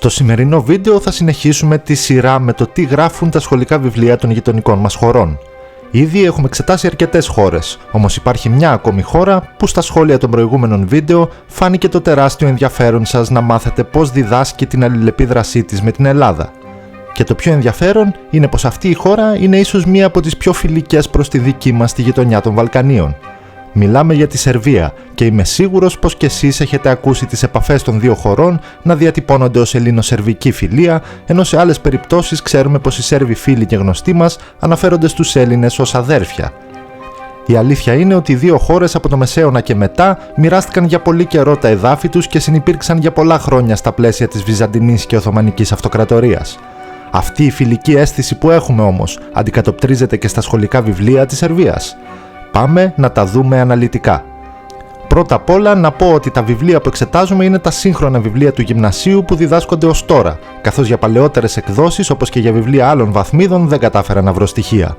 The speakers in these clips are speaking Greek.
Στο σημερινό βίντεο θα συνεχίσουμε τη σειρά με το τι γράφουν τα σχολικά βιβλία των γειτονικών μας χωρών. Ήδη έχουμε εξετάσει αρκετές χώρες, όμως υπάρχει μια ακόμη χώρα που στα σχόλια των προηγούμενων βίντεο φάνηκε το τεράστιο ενδιαφέρον σας να μάθετε πώς διδάσκει την αλληλεπίδρασή της με την Ελλάδα. Και το πιο ενδιαφέρον είναι πως αυτή η χώρα είναι ίσως μία από τις πιο φιλικές προς τη δική μας τη γειτονιά των Βαλκανίων. Μιλάμε για τη Σερβία και είμαι σίγουρος πως και εσείς έχετε ακούσει τις επαφές των δύο χωρών να διατυπώνονται ως ελληνοσερβική φιλία, ενώ σε άλλες περιπτώσεις ξέρουμε πως οι Σέρβοι φίλοι και γνωστοί μας αναφέρονται στους Έλληνες ως αδέρφια. Η αλήθεια είναι ότι οι δύο χώρες από το Μεσαίωνα και μετά μοιράστηκαν για πολύ καιρό τα εδάφη τους και συνυπήρξαν για πολλά χρόνια στα πλαίσια της Βυζαντινής και Οθωμανικής Αυτοκρατορίας. Αυτή η φιλική αίσθηση που έχουμε όμως αντικατοπτρίζεται και στα σχολικά βιβλία της Σερβίας. Πάμε να τα δούμε αναλυτικά. Πρώτα απ' όλα να πω ότι τα βιβλία που εξετάζουμε είναι τα σύγχρονα βιβλία του γυμνασίου που διδάσκονται ως τώρα, καθώς για παλαιότερες εκδόσεις όπως και για βιβλία άλλων βαθμίδων δεν κατάφερα να βρω στοιχεία.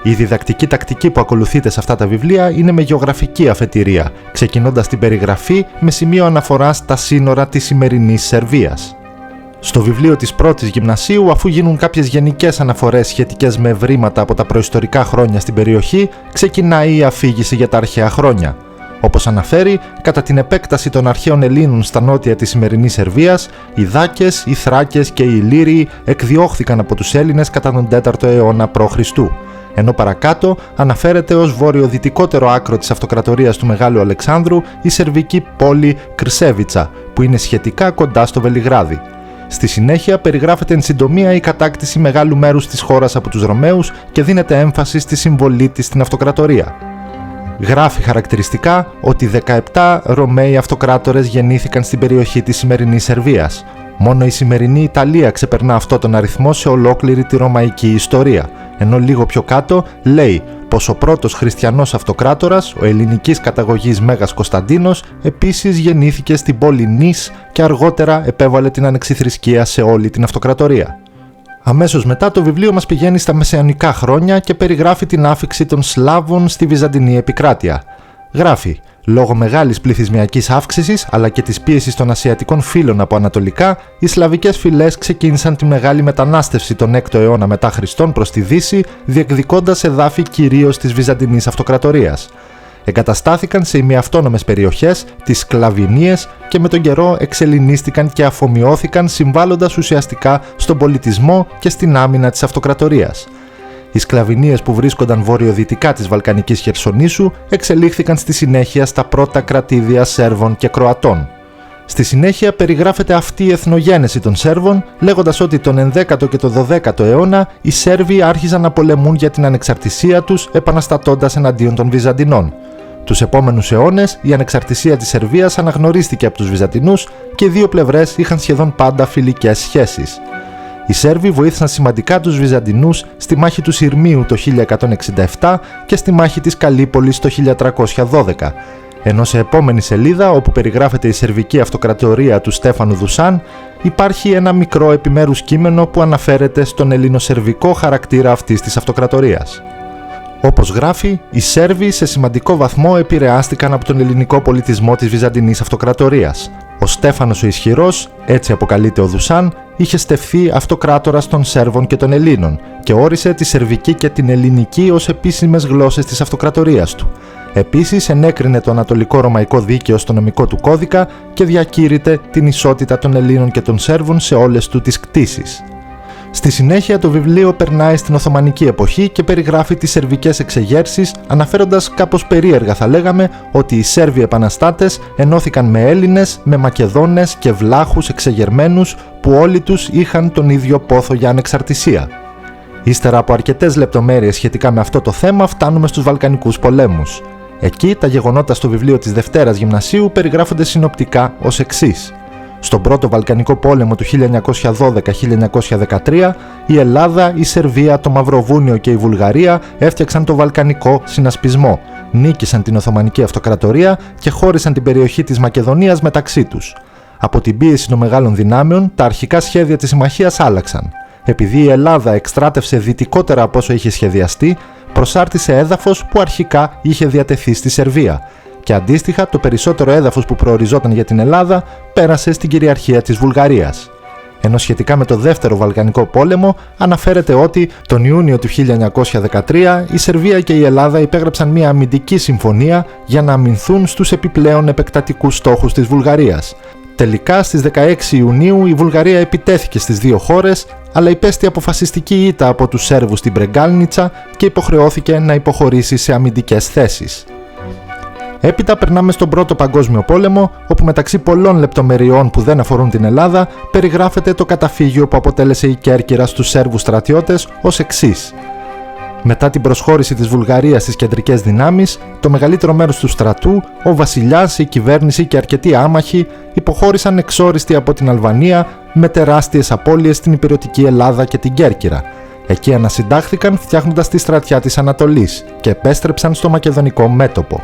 Η διδακτική τακτική που ακολουθείται σε αυτά τα βιβλία είναι με γεωγραφική αφετηρία, ξεκινώντας την περιγραφή με σημείο αναφοράς στα σύνορα της σημερινής Σερβίας. Στο βιβλίο της πρώτης γυμνασίου, αφού γίνουν κάποιες γενικές αναφορές σχετικές με ευρήματα από τα προϊστορικά χρόνια στην περιοχή, ξεκινάει η αφήγηση για τα αρχαία χρόνια. Όπως αναφέρει, κατά την επέκταση των αρχαίων Ελλήνων στα νότια της σημερινής Σερβίας, οι Δάκες, οι Θράκες και οι Ηλύριοι εκδιώχθηκαν από τους Έλληνες κατά τον 4ο αιώνα π.Χ. Ενώ παρακάτω αναφέρεται ως βορειοδυτικότερο άκρο της αυτοκρατορίας του Μεγάλου Αλεξάνδρου η σερβική πόλη Κρσέβιτσα, που είναι σχετικά κοντά στο Βελιγράδι. Στη συνέχεια περιγράφεται εν συντομία η κατάκτηση μεγάλου μέρους της χώρας από τους Ρωμαίους και δίνεται έμφαση στη συμβολή της στην αυτοκρατορία. Γράφει χαρακτηριστικά ότι 17 Ρωμαίοι αυτοκράτορες γεννήθηκαν στην περιοχή της σημερινής Σερβίας. Μόνο η σημερινή Ιταλία ξεπερνά αυτό τον αριθμό σε ολόκληρη τη ρωμαϊκή ιστορία, ενώ λίγο πιο κάτω λέει πως ο πρώτος χριστιανός αυτοκράτορας, ο ελληνικής καταγωγής Μέγας Κωνσταντίνος, επίσης γεννήθηκε στην πόλη Νης και αργότερα επέβαλε την ανεξιθρησκεία σε όλη την αυτοκρατορία. Αμέσως μετά το βιβλίο μας πηγαίνει στα μεσαιωνικά χρόνια και περιγράφει την άφιξη των Σλάβων στη Βυζαντινή επικράτεια. Γράφει: λόγω μεγάλης πληθυσμιακής αύξησης αλλά και της πίεσης των ασιατικών φύλων από ανατολικά, οι σλαβικές φυλές ξεκίνησαν τη μεγάλη μετανάστευση τον 6ο αιώνα μετά Χριστόν προς τη Δύση, διεκδικώντας εδάφη κυρίως της Βυζαντινής Αυτοκρατορίας. Εγκαταστάθηκαν σε ημιαυτόνομες περιοχές, τις Σκλαβινίες, και με τον καιρό εξελληνίστηκαν και αφομοιώθηκαν, συμβάλλοντας ουσιαστικά στον πολιτισμό και στην άμυνα της αυτοκρατορίας. Οι Σκλαβινίες που βρίσκονταν βορειοδυτικά της Βαλκανικής Χερσονήσου εξελίχθηκαν στη συνέχεια στα πρώτα κρατήδια Σέρβων και Κροατών. Στη συνέχεια περιγράφεται αυτή η εθνογένεση των Σέρβων, λέγοντας ότι τον 11ο και τον 12ο αιώνα οι Σέρβοι άρχιζαν να πολεμούν για την ανεξαρτησία τους, επαναστατώντας εναντίον των Βυζαντινών. Τους επόμενους αιώνες η ανεξαρτησία της Σερβίας αναγνωρίστηκε από τους Βυζαντινούς και οι δύο πλευρές είχαν σχεδόν πάντα φιλικές σχέσεις. Οι Σέρβοι βοήθησαν σημαντικά τους Βυζαντινούς στη μάχη του Σιρμίου το 1167 και στη μάχη της Καλύπολης το 1312, ενώ σε επόμενη σελίδα, όπου περιγράφεται η σερβική αυτοκρατορία του Στέφανου Δουσάν, υπάρχει ένα μικρό επιμέρους κείμενο που αναφέρεται στον ελληνοσερβικό χαρακτήρα αυτής της αυτοκρατορίας. Όπως γράφει, οι Σέρβοι σε σημαντικό βαθμό επηρεάστηκαν από τον ελληνικό πολιτισμό της Βυζαντινής Αυτοκρατορίας. Ο Στέφανος ο Ισχυρός, έτσι αποκαλείται ο Δουσάν, είχε στεφθεί αυτοκράτορας των Σέρβων και των Ελλήνων και όρισε τη σερβική και την ελληνική ως επίσημες γλώσσες της αυτοκρατορίας του. Επίσης ενέκρινε το ανατολικό ρωμαϊκό δίκαιο στο νομικό του κώδικα και διακήρυτε την ισότητα των Ελλήνων και των Σέρβων σε όλες του τις κτήσεις. Στη συνέχεια το βιβλίο περνάει στην Οθωμανική εποχή και περιγράφει τις σερβικές εξεγέρσεις, αναφέροντας κάπως περίεργα θα λέγαμε ότι οι Σέρβοι επαναστάτες ενώθηκαν με Έλληνες, με Μακεδόνες και Βλάχους εξεγερμένους που όλοι τους είχαν τον ίδιο πόθο για ανεξαρτησία. Ύστερα από αρκετές λεπτομέρειες σχετικά με αυτό το θέμα φτάνουμε στους Βαλκανικούς πολέμους. Εκεί τα γεγονότα στο βιβλίο της Δευτέρας Γυμνασίου περιγράφονται συνοπτικά ως εξής. Στον πρώτο Βαλκανικό πόλεμο του 1912-1913, η Ελλάδα, η Σερβία, το Μαυροβούνιο και η Βουλγαρία έφτιαξαν το Βαλκανικό συνασπισμό, νίκησαν την Οθωμανική Αυτοκρατορία και χώρισαν την περιοχή της Μακεδονίας μεταξύ τους. Από την πίεση των μεγάλων δυνάμεων, τα αρχικά σχέδια της συμμαχίας άλλαξαν. Επειδή η Ελλάδα εκστράτευσε δυτικότερα από όσο είχε σχεδιαστεί, προσάρτησε έδαφος που αρχικά είχε διατεθεί στη Σερβία. Και αντίστοιχα το περισσότερο έδαφος που προοριζόταν για την Ελλάδα πέρασε στην κυριαρχία της Βουλγαρίας. Ενώ σχετικά με το Δεύτερο Βαλκανικό Πόλεμο αναφέρεται ότι τον Ιούνιο του 1913 η Σερβία και η Ελλάδα υπέγραψαν μια αμυντική συμφωνία για να αμυνθούν στους επιπλέον επεκτατικούς στόχους της Βουλγαρίας. Τελικά στις 16 Ιουνίου η Βουλγαρία επιτέθηκε στις δύο χώρες, αλλά υπέστη αποφασιστική ήττα από τους Σέρβους στην Μπρεγκάλνιτσα και υποχρεώθηκε να υποχωρήσει σε αμυντικές θέσεις. Έπειτα περνάμε στον Πρώτο Παγκόσμιο Πόλεμο, όπου μεταξύ πολλών λεπτομεριών που δεν αφορούν την Ελλάδα, περιγράφεται το καταφύγιο που αποτέλεσε η Κέρκυρα στους Σέρβους στρατιώτες ως εξής. Μετά την προσχώρηση της Βουλγαρίας στις κεντρικές δυνάμεις, το μεγαλύτερο μέρος του στρατού, ο βασιλιάς, η κυβέρνηση και αρκετοί άμαχοι υποχώρησαν εξόριστοι από την Αλβανία με τεράστιες απώλειες στην υπηρετική Ελλάδα και την Κέρκυρα. Εκεί ανασυντάχθηκαν φτιάχνοντας τη στρατιά της Ανατολής και επέστρεψαν στο μακεδονικό μέτωπο.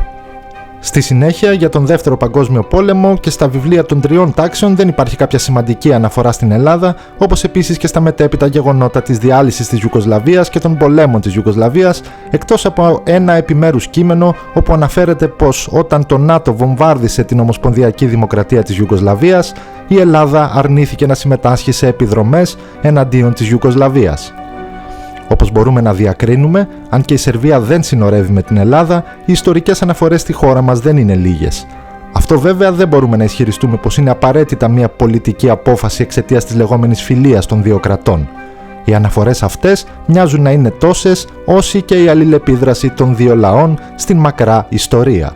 Στη συνέχεια, για τον Δεύτερο Παγκόσμιο Πόλεμο και στα βιβλία των τριών τάξεων δεν υπάρχει κάποια σημαντική αναφορά στην Ελλάδα, όπως επίσης και στα μετέπειτα γεγονότα της διάλυσης της Ιουγκοσλαβίας και των πολέμων της Ιουγκοσλαβίας, εκτός από ένα επιμέρους κείμενο όπου αναφέρεται πως όταν το ΝΑΤΟ βομβάρδισε την Ομοσπονδιακή Δημοκρατία της Ιουγκοσλαβίας, η Ελλάδα αρνήθηκε να συμμετάσχει σε επιδρομές εναντίον της Ιουγκοσλαβίας. Όπως μπορούμε να διακρίνουμε, αν και η Σερβία δεν συνορεύει με την Ελλάδα, οι ιστορικές αναφορές στη χώρα μας δεν είναι λίγες. Αυτό βέβαια δεν μπορούμε να ισχυριστούμε πως είναι απαραίτητα μια πολιτική απόφαση εξαιτίας της λεγόμενης φιλίας των δύο κρατών. Οι αναφορές αυτές μοιάζουν να είναι τόσες όσοι και η αλληλεπίδραση των δύο λαών στην μακρά ιστορία.